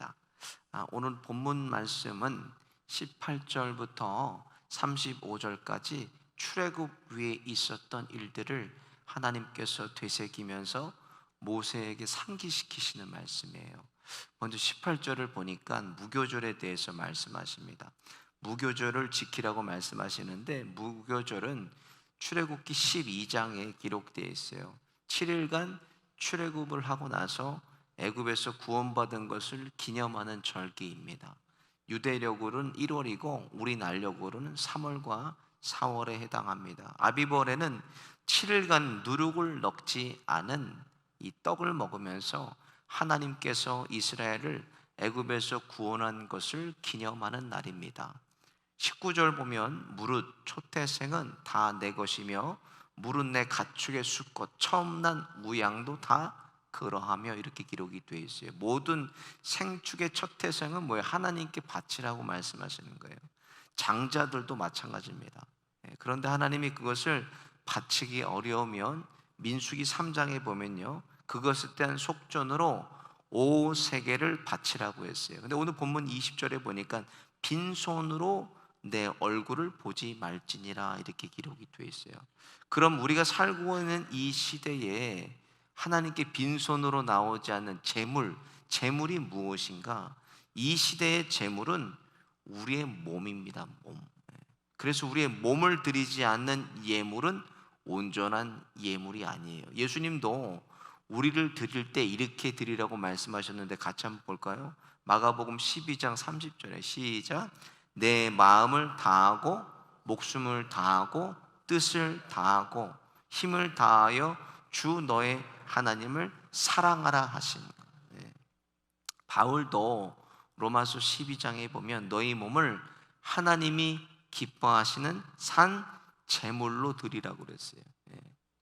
합니다. 오늘 본문 말씀은 18절부터 35절까지 출애굽 위에 있었던 일들을 하나님께서 되새기면서 모세에게 상기시키시는 말씀이에요. 먼저 18절을 보니까 무교절에 대해서 말씀하십니다. 무교절을 지키라고 말씀하시는데, 무교절은 출애굽기 12장에 기록되어 있어요. 7일간 출애굽을 하고 나서 애굽에서 구원받은 것을 기념하는 절기입니다. 유대력으로는 1월이고 우리 날력으로는 3월과 4월에 해당합니다. 아비벌에는 7일간 누룩을 넣지 않은 이 떡을 먹으면서 하나님께서 이스라엘을 애굽에서 구원한 것을 기념하는 날입니다. 19절 보면 무릇 초태생은 다 내 것이며 무릇 내 가축의 수컷 처음 난 우양도 다 그러하며, 이렇게 기록이 되어 있어요. 모든 생축의 첫 태생은 뭐예요? 하나님께 바치라고 말씀하시는 거예요. 장자들도 마찬가지입니다. 그런데 하나님이 그것을 바치기 어려우면 민수기 3장에 보면요, 그것에 대한 속전으로 5세겔을 바치라고 했어요. 근데 오늘 본문 20절에 보니까 빈손으로 내 얼굴을 보지 말지니라, 이렇게 기록이 되어 있어요. 그럼 우리가 살고 있는 이 시대에 하나님께 빈손으로 나오지 않는 재물이 무엇인가? 이 시대의 재물은 우리의 몸입니다. 몸. 그래서 우리의 몸을 드리지 않는 예물은 온전한 예물이 아니에요. 예수님도 우리를 드릴 때 이렇게 드리라고 말씀하셨는데, 같이 한번 볼까요? 마가복음 12장 30절에 시작. 내 마음을 다하고 목숨을 다하고 뜻을 다하고 힘을 다하여 주 너의 하나님을 사랑하라 하신 거예요. 바울도 로마서 12장에 보면 너희 몸을 하나님이 기뻐하시는 산 제물로 드리라고 그랬어요.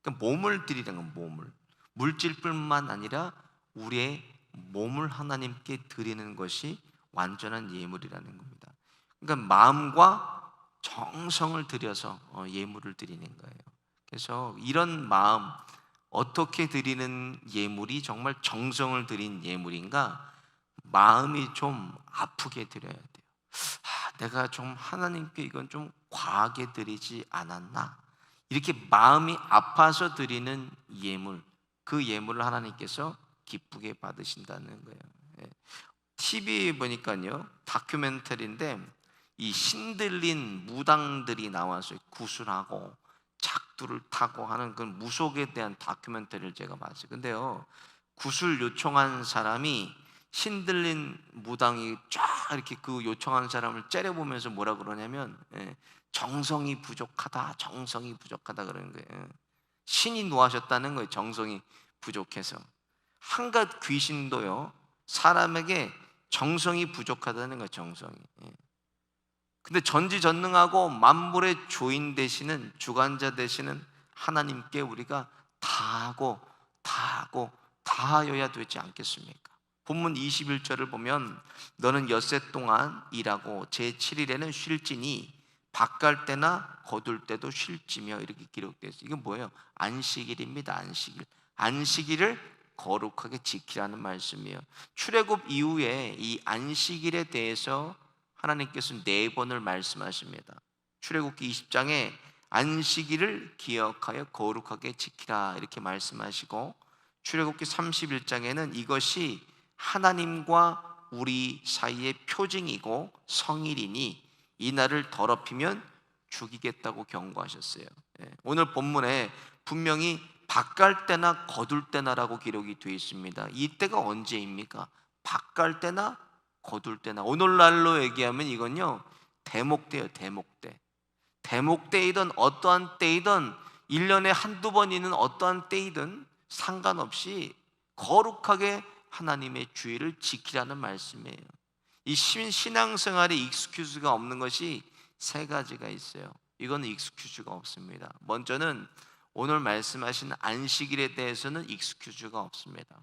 그러니까 몸을 드리라는 건 몸을, 물질뿐만 아니라 우리의 몸을 하나님께 드리는 것이 완전한 예물이라는 겁니다. 그러니까 마음과 정성을 들여서 예물을 드리는 거예요. 그래서 이런 마음, 어떻게 드리는 예물이 정말 정성을 들인 예물인가? 마음이 좀 아프게 드려야 돼요. 내가 좀 하나님께 이건 좀 과하게 드리지 않았나? 이렇게 마음이 아파서 드리는 예물, 그 예물을 하나님께서 기쁘게 받으신다는 거예요. TV에 보니까요, 다큐멘터리인데 이 신들린 무당들이 나와서 구슬하고 작두를 타고 하는 그 무속에 대한 다큐멘터리를 제가 봤어요. 근데요, 구슬 요청한 사람이 신들린 무당이 쫙 이렇게 그 요청한 사람을 째려보면서 뭐라 그러냐면, 정성이 부족하다, 정성이 부족하다 그러는 거예요. 신이 노하셨다는 거예요. 정성이 부족해서. 한갓 귀신도요, 사람에게 정성이 부족하다는 거예요. 정성이. 근데 전지전능하고 만물의 조인 되시는, 주관자 되시는 하나님께 우리가 다하고 다하고 다하여야 되지 않겠습니까? 본문 21절을 보면 너는 엿새 동안 일하고 제7일에는 쉴지니 밭갈 때나 거둘 때도 쉴지며, 이렇게 기록되어 있어요. 이게 뭐예요? 안식일입니다. 안식일. 안식일을 거룩하게 지키라는 말씀이에요. 출애굽 이후에 이 안식일에 대해서 하나님께서 4번을 말씀하십니다. 출애굽기 20장에 안식일을 기억하여 거룩하게 지키라, 이렇게 말씀하시고, 출애굽기 31장에는 이것이 하나님과 우리 사이의 표징이고 성일이니 이 날을 더럽히면 죽이겠다고 경고하셨어요. 오늘 본문에 분명히 밭갈 때나 거둘 때나라고 기록이 되어 있습니다. 이때가 언제입니까? 밭갈 때나 거둘 때나. 오늘날로 얘기하면 이건요, 대목대예요. 대목대. 대목대이든 어떠한 때이든 1년에 한두 번 있는 어떠한 때이든 상관없이 거룩하게 하나님의 주의를 지키라는 말씀이에요. 이 신앙생활에 익스큐즈가 없는 것이 3가지가 있어요. 이건 익스큐즈가 없습니다. 먼저는 오늘 말씀하신 안식일에 대해서는 익스큐즈가 없습니다.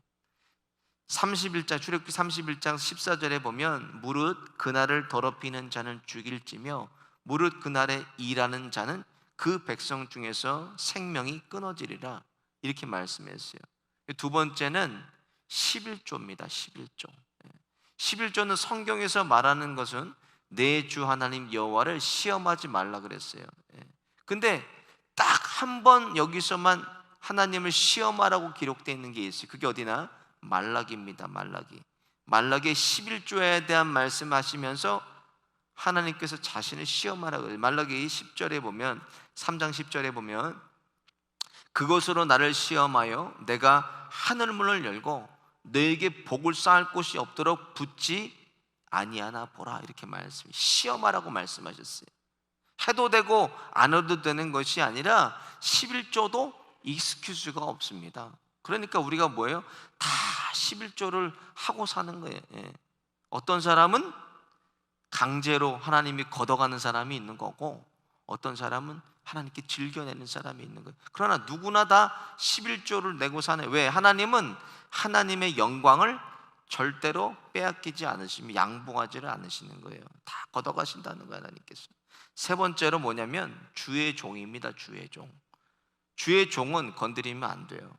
31장, 출애굽기 31장 14절에 보면 무릇 그날을 더럽히는 자는 죽일지며 무릇 그날에 일하는 자는 그 백성 중에서 생명이 끊어지리라, 이렇게 말씀했어요. 두 번째는 11조입니다. 11조. 11조는 성경에서 말하는 것은 내 주 하나님 여호와를 시험하지 말라 그랬어요. 근데 딱 한 번 여기서만 하나님을 시험하라고 기록되어 있는 게 있어요. 그게 어디나? 말라기입니다. 말라기 11조에 대한 말씀하시면서 하나님께서 자신을 시험하라고 해요. 말라기 10절에 보면, 3장 10절에 보면, 그것으로 나를 시험하여 내가 하늘문을 열고 너에게 복을 쌓을 곳이 없도록 붙지 아니하나 보라, 이렇게 시험하라고 말씀하셨어요. 해도 되고 안 해도 되는 것이 아니라 11조도 익스큐즈가 없습니다. 그러니까 우리가 뭐예요? 다 11조를 하고 사는 거예요. 어떤 사람은 강제로 하나님이 걷어가는 사람이 있는 거고, 어떤 사람은 하나님께 즐겨내는 사람이 있는 거예요. 그러나 누구나 다 11조를 내고 사네. 왜? 하나님은 하나님의 영광을 절대로 빼앗기지 않으시며 양보하지를 않으시는 거예요. 다 걷어가신다는 거예요, 하나님께서. 세 번째로 뭐냐면 주의 종입니다. 주의 종은 건드리면 안 돼요.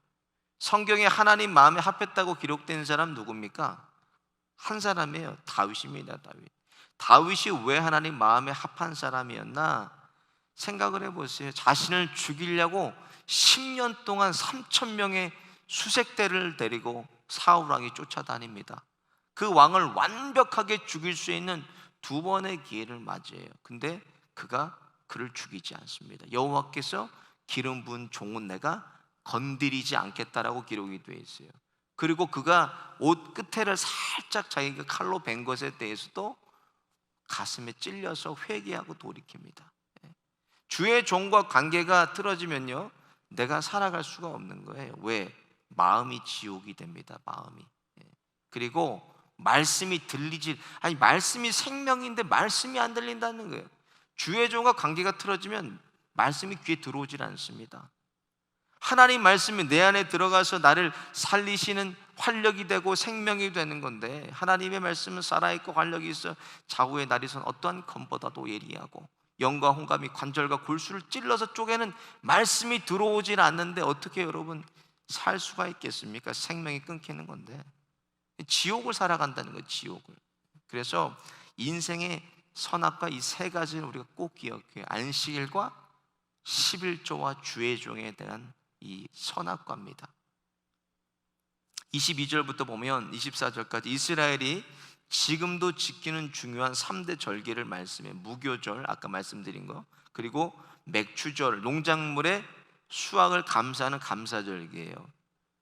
성경에 하나님 마음에 합했다고 기록된 사람 누굽니까? 한 사람이에요. 다윗입니다. 다윗이 왜 하나님 마음에 합한 사람이었나? 생각을 해보세요. 자신을 죽이려고 10년 동안 3,000명의 수색대를 데리고 사울 왕이 쫓아다닙니다. 그 왕을 완벽하게 죽일 수 있는 두 번의 기회를 맞이해요. 근데 그가 그를 죽이지 않습니다. 여호와께서 기름 부은 종은 내가 건드리지 않겠다라고 기록이 되어 있어요. 그리고 그가 옷 끝에를 살짝 자기가 칼로 벤 것에 대해서도 가슴에 찔려서 회개하고 돌이킵니다. 주의 종과 관계가 틀어지면요, 내가 살아갈 수가 없는 거예요. 왜? 마음이 지옥이 됩니다. 마음이. 그리고 말씀이 말씀이 생명인데 말씀이 안 들린다는 거예요. 주의 종과 관계가 틀어지면 말씀이 귀에 들어오질 않습니다. 하나님 말씀이 내 안에 들어가서 나를 살리시는 활력이 되고 생명이 되는 건데, 하나님의 말씀은 살아있고 활력이 있어 좌우의 날이 선 어떠한 검보다도 예리하고 영과 홍감이 관절과 골수를 찔러서 쪼개는 말씀이 들어오질 않는데 어떻게 여러분 살 수가 있겠습니까? 생명이 끊기는 건데. 지옥을 살아간다는 거예요. 지옥을. 그래서 인생의 선악과 이 세 가지는 우리가 꼭 기억해요. 안식일과 11조와 주의 종에 대한 이 선악과입니다. 22절부터 보면 24절까지 이스라엘이 지금도 지키는 중요한 3대 절기를 말씀해. 무교절, 아까 말씀드린 거, 그리고 맥추절, 농작물의 수확을 감사하는 감사절기예요.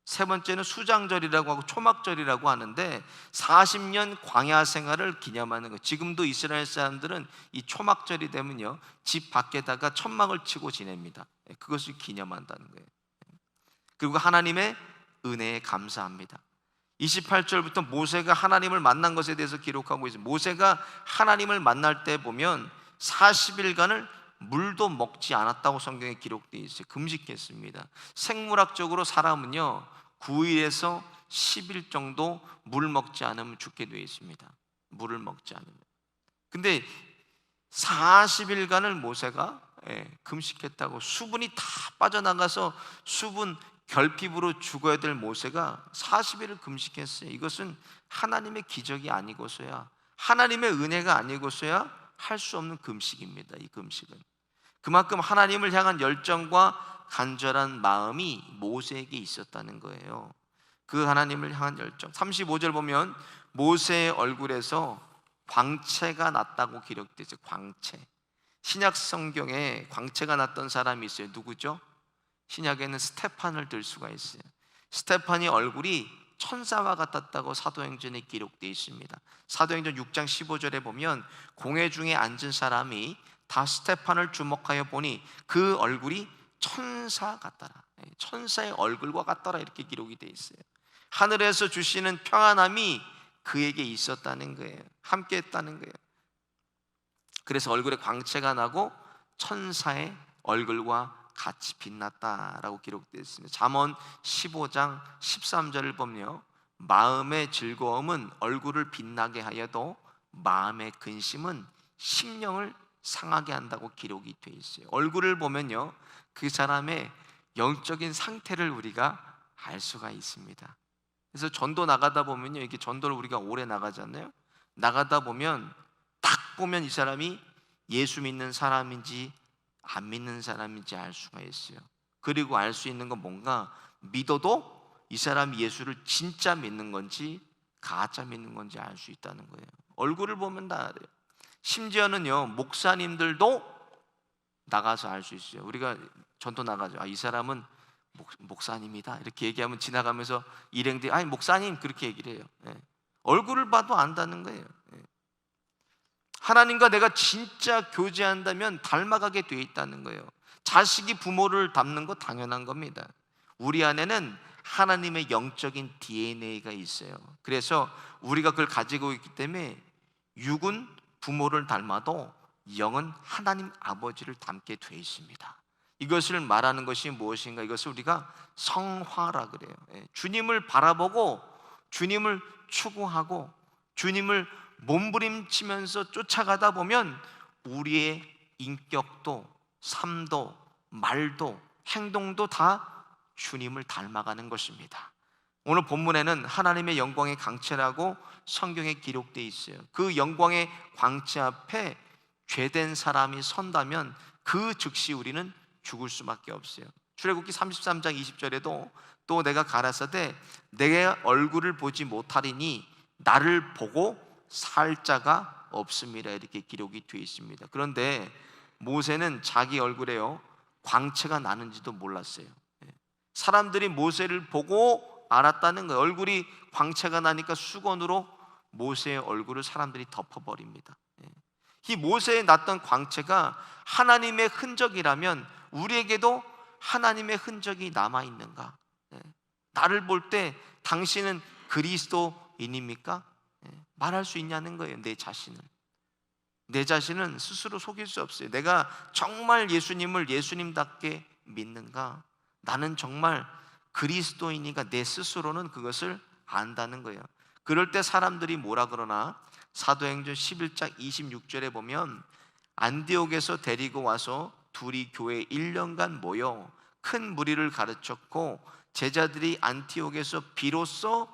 세 번째는 수장절이라고 하고 초막절이라고 하는데 40년 광야 생활을 기념하는 거예요. 지금도 이스라엘 사람들은 이 초막절이 되면요, 집 밖에다가 천막을 치고 지냅니다. 그것을 기념한다는 거예요. 그리고 하나님의 은혜에 감사합니다. 28절부터 모세가 하나님을 만난 것에 대해서 기록하고 있어요. 모세가 하나님을 만날 때 보면 40일간을 물도 먹지 않았다고 성경에 기록되어 있어요. 금식했습니다. 생물학적으로 사람은요 9일에서 10일 정도 물 먹지 않으면 죽게 되어 있습니다. 물을 먹지 않으면. 근데 40일간을 모세가 금식했다고, 수분이 다 빠져나가서 수분 결핍으로 죽어야 될 모세가 40일을 금식했어요. 이것은 하나님의 기적이 아니고서야, 하나님의 은혜가 아니고서야 할 수 없는 금식입니다. 이 금식은 그만큼 하나님을 향한 열정과 간절한 마음이 모세에게 있었다는 거예요. 그 하나님을 향한 열정. 35절 보면 모세의 얼굴에서 광채가 났다고 기록되어 있어요. 광채. 신약 성경에 광채가 났던 사람이 있어요. 누구죠? 신약에는 스테판을 들 수가 있어요. 스테판이 얼굴이 천사와 같았다고 사도행전에 기록되어 있습니다. 사도행전 6장 15절에 보면 공회 중에 앉은 사람이 다 스테판을 주목하여 보니 그 얼굴이 천사 같더라. 천사의 얼굴과 같더라, 이렇게 기록이 되어 있어요. 하늘에서 주시는 평안함이 그에게 있었다는 거예요. 함께 했다는 거예요. 그래서 얼굴에 광채가 나고 천사의 얼굴과 같이 빛났다라고 기록되어 있습니다. 잠언 15장 13절을 보면 마음의 즐거움은 얼굴을 빛나게 하여도 마음의 근심은 심령을 상하게 한다고 기록이 되어 있어요. 얼굴을 보면요 그 사람의 영적인 상태를 우리가 알 수가 있습니다. 그래서 전도 나가다 보면요, 이렇게 전도를 우리가 오래 나가잖아요. 나가다 보면 딱 보면 이 사람이 예수 믿는 사람인지 안 믿는 사람인지 알 수가 있어요. 그리고 알 수 있는 건 뭔가, 믿어도 이 사람이 예수를 진짜 믿는 건지 가짜 믿는 건지 알 수 있다는 거예요. 얼굴을 보면 다 알아요. 심지어는요, 목사님들도 나가서 알 수 있어요. 우리가 전도 나가죠. 이 사람은 목사님이다 이렇게 얘기하면 지나가면서 일행들이 아니 목사님 그렇게 얘기를 해요. 얼굴을 봐도 안다는 거예요. 하나님과 내가 진짜 교제한다면 닮아가게 돼 있다는 거예요. 자식이 부모를 닮는 거 당연한 겁니다. 우리 안에는 하나님의 영적인 DNA가 있어요. 그래서 우리가 그걸 가지고 있기 때문에 육은 부모를 닮아도 영은 하나님 아버지를 닮게 돼 있습니다. 이것을 말하는 것이 무엇인가? 이것을 우리가 성화라 그래요. 주님을 바라보고 주님을 추구하고 주님을 몸부림치면서 쫓아가다 보면 우리의 인격도 삶도 말도 행동도 다 주님을 닮아가는 것입니다. 오늘 본문에는 하나님의 영광의 광채라고 성경에 기록되어 있어요. 그 영광의 광채 앞에 죄된 사람이 선다면 그 즉시 우리는 죽을 수밖에 없어요. 출애굽기 33장 20절에도 또 내가 가라사대 내 얼굴을 보지 못하리니 나를 보고 살 자가 없음이라 이렇게 기록이 되어 있습니다. 그런데 모세는 자기 얼굴에요 광채가 나는지도 몰랐어요. 사람들이 모세를 보고 알았다는 거예요. 얼굴이 광채가 나니까 수건으로 모세의 얼굴을 사람들이 덮어버립니다. 이 모세에 났던 광채가 하나님의 흔적이라면 우리에게도 하나님의 흔적이 남아있는가? 나를 볼 때 당신은 그리스도인입니까? 말할 수 있냐는 거예요. 내 자신은 스스로 속일 수 없어요. 내가 정말 예수님을 예수님답게 믿는가? 나는 정말 그리스도인이가 내 스스로는 그것을 안다는 거예요. 그럴 때 사람들이 뭐라 그러나 사도행전 11장 26절에 보면 안디옥에서 데리고 와서 둘이 교회 1년간 모여 큰 무리를 가르쳤고 제자들이 안티옥에서 비로소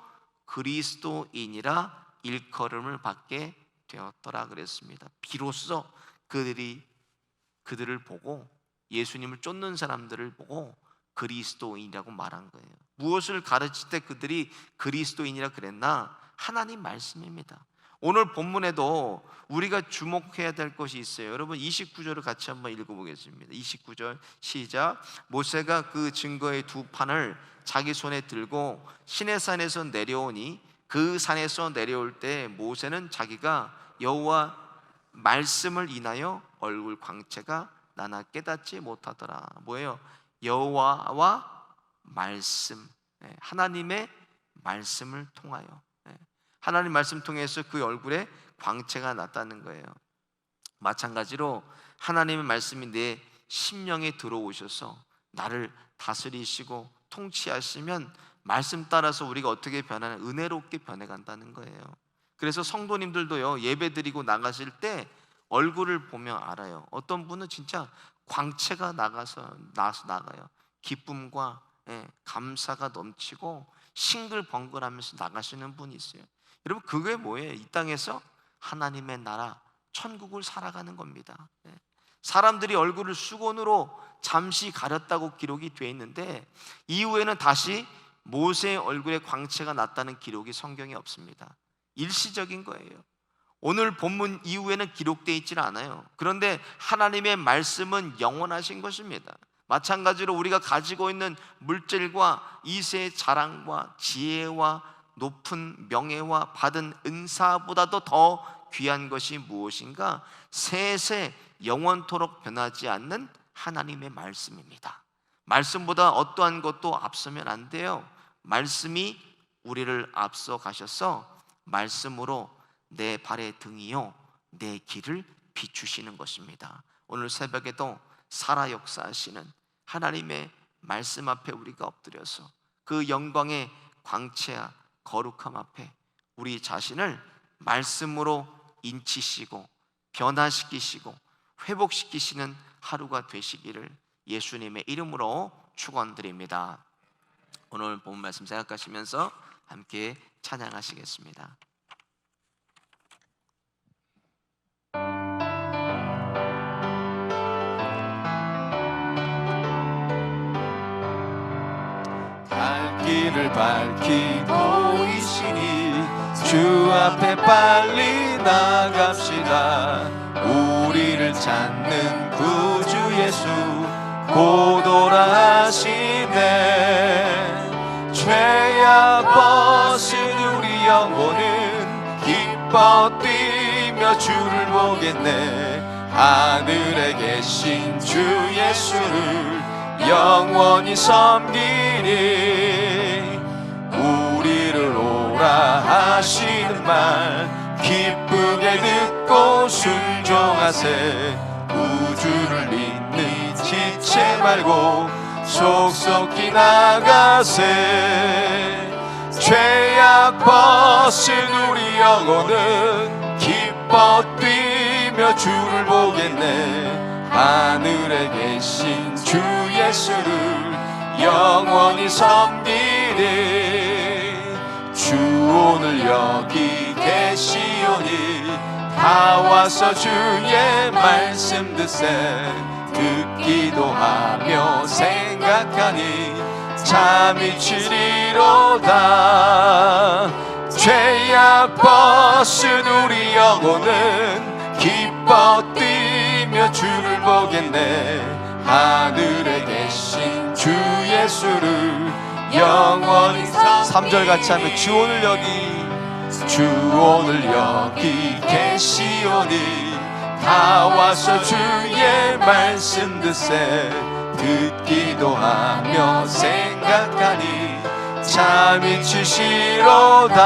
그리스도인이라 일컬음을 받게 되었더라 그랬습니다. 비로소 그들을 보고 예수님을 쫓는 사람들을 보고 그리스도인이라고 말한 거예요. 무엇을 가르칠 때 그들이 그리스도인이라 그랬나? 하나님 말씀입니다. 오늘 본문에도 우리가 주목해야 될 것이 있어요. 여러분 29절을 같이 한번 읽어보겠습니다. 29절 시작. 모세가 그 증거의 두 판을 자기 손에 들고 시내산에서 내려오니 그 산에서 내려올 때 모세는 자기가 여호와 말씀을 인하여 얼굴 광채가 나나 깨닫지 못하더라. 뭐예요? 여호와와 말씀, 하나님의 말씀을 통하여, 하나님 말씀 통해서 그 얼굴에 광채가 났다는 거예요. 마찬가지로 하나님의 말씀이 내 심령에 들어오셔서 나를 다스리시고 통치하시면 말씀 따라서 우리가 어떻게 변하는, 은혜롭게 변해간다는 거예요. 그래서 성도님들도요, 예배드리고 나가실 때 얼굴을 보면 알아요. 어떤 분은 진짜 광채가 나가서 나가요. 기쁨과 감사가 넘치고 싱글벙글하면서 나가시는 분이 있어요. 여러분 그게 뭐예요? 이 땅에서 하나님의 나라 천국을 살아가는 겁니다. 사람들이 얼굴을 수건으로 잠시 가렸다고 기록이 되어 있는데 이후에는 다시 모세의 얼굴에 광채가 났다는 기록이 성경에 없습니다. 일시적인 거예요. 오늘 본문 이후에는 기록되어 있지는 않아요. 그런데 하나님의 말씀은 영원하신 것입니다. 마찬가지로 우리가 가지고 있는 물질과 이세의 자랑과 지혜와 높은 명예와 받은 은사보다도 더 귀한 것이 무엇인가? 세세 영원토록 변하지 않는 하나님의 말씀입니다. 말씀보다 어떠한 것도 앞서면 안 돼요. 말씀이 우리를 앞서 가셔서 말씀으로 내 발의 등이요 내 길을 비추시는 것입니다. 오늘 새벽에도 살아 역사하시는 하나님의 말씀 앞에 우리가 엎드려서 그 영광의 광채와 거룩함 앞에 우리 자신을 말씀으로 인치시고 변화시키시고 회복시키시는 하루가 되시기를 예수님의 이름으로 축원드립니다. 오늘 본 말씀 생각하시면서 함께 찬양하시겠습니다. 갈 길을 밝히 보이시니 주 앞에 빨리 나갑시다. 우리를 찾는 구주 예수 곧 오라 하시네. 죄악 벗은 우리 영혼은 기뻐 뛰며 주를 보겠네. 하늘에 계신 주 예수를 영원히 섬기니 우리를 오라 하시는 말 기쁘게 듣고 순종하세. 우주를 잇는 지체 말고 속속히 나가세. 죄악 벗은 우리 영혼은 기뻐 뛰며 주를 보겠네. 하늘에 계신 주 예수를 영원히 섬기리. 주 오늘 여기 계시오니 다 와서 주의 말씀 듣세. 듣기도 하며 생각하니 잠이 치리로다. 죄악 벗은 우리 영혼은 기뻐 뛰며 주를 보겠네. 하늘에 계신 주 예수를 영원히 3절 같이 하면 주 오늘 여기 주 오늘 여기 계시오니 다 와서 주의 말씀 듣세. 듣기도 하며 생각하니 잠이 치시로다.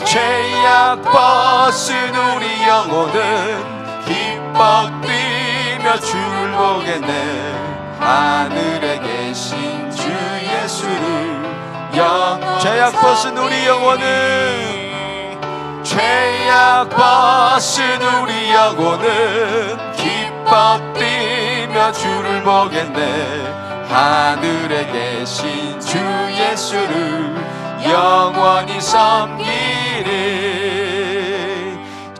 죄악 벗은 우리 영혼은 기뻐 뛰며 주를 보겠네. 하늘에 계신 주 예수를 죄악 벗은 우리 영혼은 죄악 벗은 우리 영혼은 기뻐 뛰며 주를 보겠네. 하늘에 계신 주 예수를 영원히 섬기리.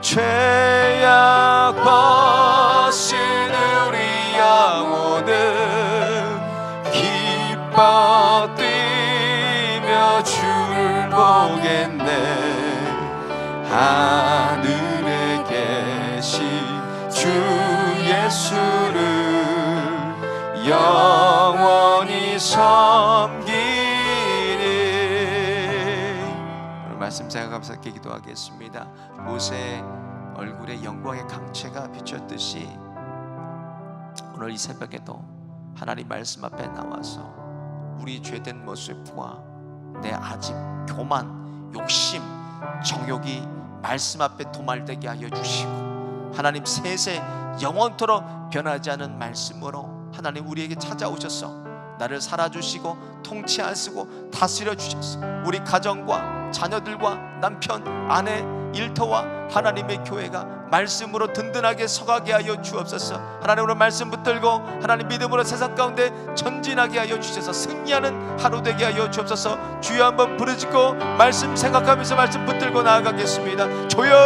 죄악 벗은 우리 영혼은 기뻐 뛰며 주를 보겠네. 하늘에 계신 주 예수를 영원히 섬기리. 오늘 말씀 생각하면서 함께 기도하겠습니다. 모세의 얼굴에 영광의 강체가 비쳤듯이 오늘 이 새벽에도 하나님 말씀 앞에 나와서 우리 죄된 모습과 내 아직 교만, 욕심, 정욕이 말씀 앞에 도말되게 하여 주시고 하나님 세세 영원토록 변하지 않은 말씀으로 하나님 우리에게 찾아오셔서 나를 살아주시고 통치하시고 다스려 주셔서 우리 가정과 자녀들과 남편, 아내, 일터와 하나님의 교회가 말씀으로 든든하게 서가게 하여 주옵소서. 하나님으로 말씀 붙들고 하나님 믿음으로 세상 가운데 전진하게 하여 주셔서 승리하는 하루 되게 하여 주옵소서. 주여 한번 부르짖고 말씀 생각하면서 말씀 붙들고 나아가겠습니다. 조용